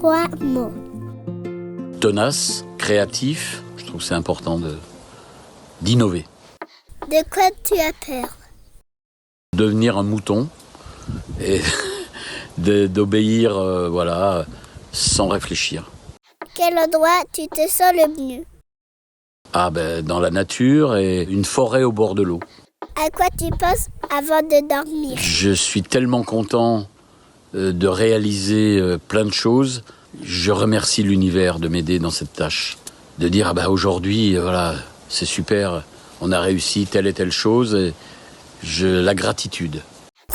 3 mots. Tenace, créatif, je trouve que c'est important d'innover. De quoi tu as peur? Devenir un mouton et d'obéir sans réfléchir. Quel endroit tu te sens le mieux? Dans la nature et une forêt au bord de l'eau. À quoi tu penses avant de dormir? Je suis tellement content de réaliser plein de choses. Je remercie l'univers de m'aider dans cette tâche. De dire, aujourd'hui, c'est super, on a réussi telle et telle chose. Et la gratitude.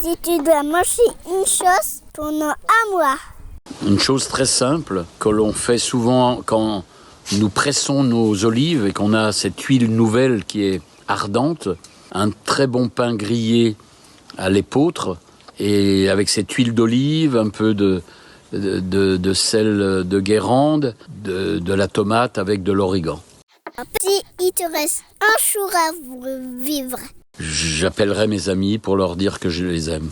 Si tu dois manger une chose pendant un mois. Une chose très simple que l'on fait souvent quand nous pressons nos olives et qu'on a cette huile nouvelle qui est ardente. Un très bon pain grillé à l'épeautre et avec cette huile d'olive, un peu de sel de Guérande, de la tomate avec de l'origan. Si il te reste un jour à vivre, j'appellerai mes amis pour leur dire que je les aime.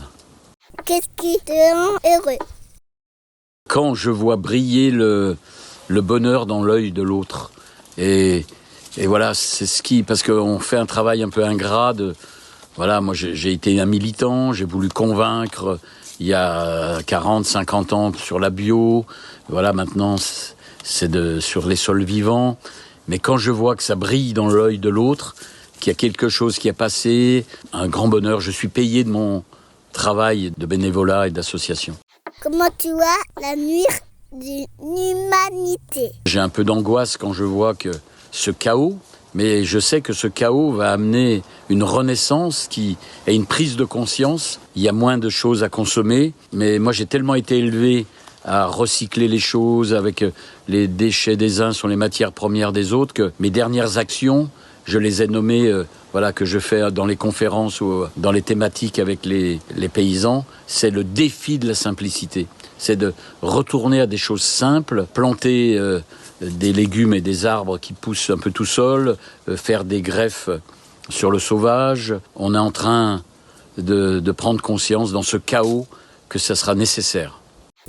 Qu'est-ce qui te rend heureux? Quand je vois briller le bonheur dans l'œil de l'autre. Et voilà, c'est parce qu'on fait un travail un peu ingrat. Moi j'ai été un militant, j'ai voulu convaincre il y a 40, 50 ans sur la bio. Maintenant c'est sur les sols vivants. Mais quand je vois que ça brille dans l'œil de l'autre, qu'il y a quelque chose qui a passé, un grand bonheur, je suis payé de mon travail de bénévolat et d'association. Comment tu vois l'avenir d'une humanité? J'ai un peu d'angoisse quand je vois que ce chaos, mais je sais que ce chaos va amener une renaissance et une prise de conscience. Il y a moins de choses à consommer, mais moi j'ai tellement été élevé à recycler les choses avec les déchets des uns sur les matières premières des autres que mes dernières actions, je les ai nommées, que je fais dans les conférences ou dans les thématiques avec les paysans, c'est le défi de la simplicité. C'est de retourner à des choses simples, planter des légumes et des arbres qui poussent un peu tout seuls, faire des greffes sur le sauvage. On est en train de prendre conscience dans ce chaos que ça sera nécessaire.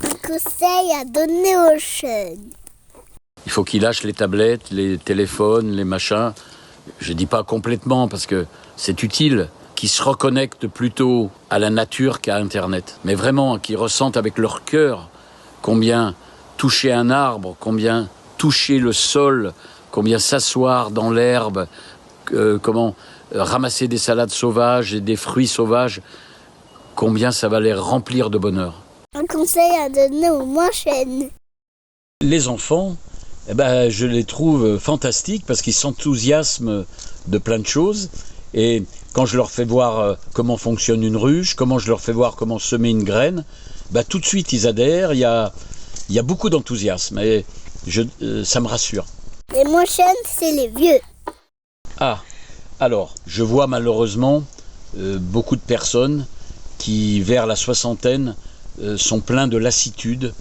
Un conseil à donner aux jeunes. Il faut qu'ils lâchent les tablettes, les téléphones, les machins. Je dis pas complètement parce que c'est utile, qu'ils se reconnectent plutôt à la nature qu'à Internet. Mais vraiment, qu'ils ressentent avec leur cœur combien toucher un arbre, combien toucher le sol, combien s'asseoir dans l'herbe, comment ramasser des salades sauvages et des fruits sauvages, combien ça va les remplir de bonheur. Un conseil à donner aux moins jeunes. Les enfants, je les trouve fantastiques parce qu'ils s'enthousiasment de plein de choses. Et quand je leur fais voir comment fonctionne une ruche, comment je leur fais voir comment semer une graine, tout de suite ils adhèrent. Il y a beaucoup d'enthousiasme et ça me rassure. Les moins jeunes, c'est les vieux. Alors, je vois malheureusement beaucoup de personnes qui, vers la soixantaine, sont pleins de lassitude,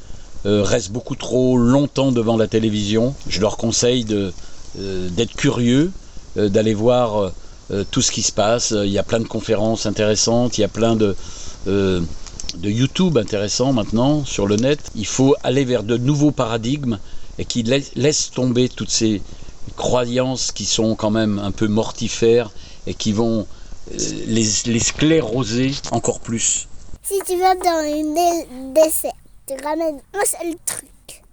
restent beaucoup trop longtemps devant la télévision. Je leur conseille d'être curieux, d'aller voir tout ce qui se passe. Il y a plein de conférences intéressantes, il y a plein de YouTube intéressants maintenant sur le net. Il faut aller vers de nouveaux paradigmes et qui laissent tomber toutes ces croyances qui sont quand même un peu mortifères et qui vont les scléroser encore plus. Si tu vas dans une dessert, tu ramènes un seul truc.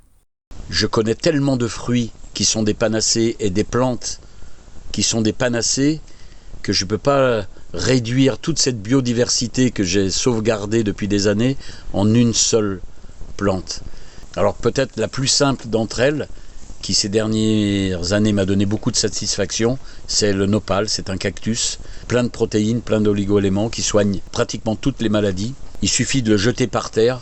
Je connais tellement de fruits qui sont des panacées et des plantes qui sont des panacées que je ne peux pas réduire toute cette biodiversité que j'ai sauvegardée depuis des années en une seule plante. Alors peut-être la plus simple d'entre elles, qui ces dernières années m'a donné beaucoup de satisfaction, c'est le nopal, c'est un cactus, plein de protéines, plein d'oligo-éléments qui soignent pratiquement toutes les maladies. Il suffit de le jeter par terre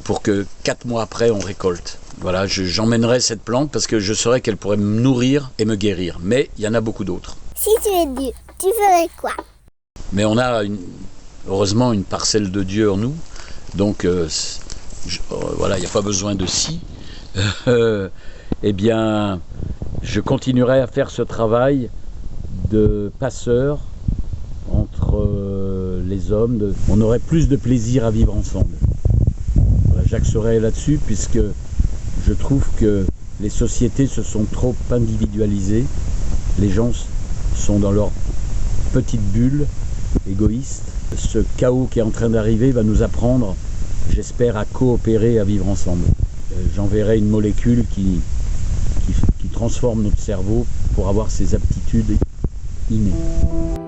pour que 4 mois après on récolte. Voilà, j'emmènerai cette plante parce que je saurais qu'elle pourrait me nourrir et me guérir. Mais il y en a beaucoup d'autres. Si tu es Dieu, tu ferais quoi? Mais on a heureusement une parcelle de Dieu en nous. Donc il n'y a pas besoin de si. Eh bien, je continuerai à faire ce travail de passeur entre les hommes. On aurait plus de plaisir à vivre ensemble. Voilà, j'axerai là-dessus puisque Je trouve que les sociétés se sont trop individualisées. Les gens sont dans leur petite bulle égoïste. Ce chaos qui est en train d'arriver va nous apprendre, j'espère, à coopérer, à vivre ensemble. J'enverrai une molécule qui transforme notre cerveau pour avoir ses aptitudes innées.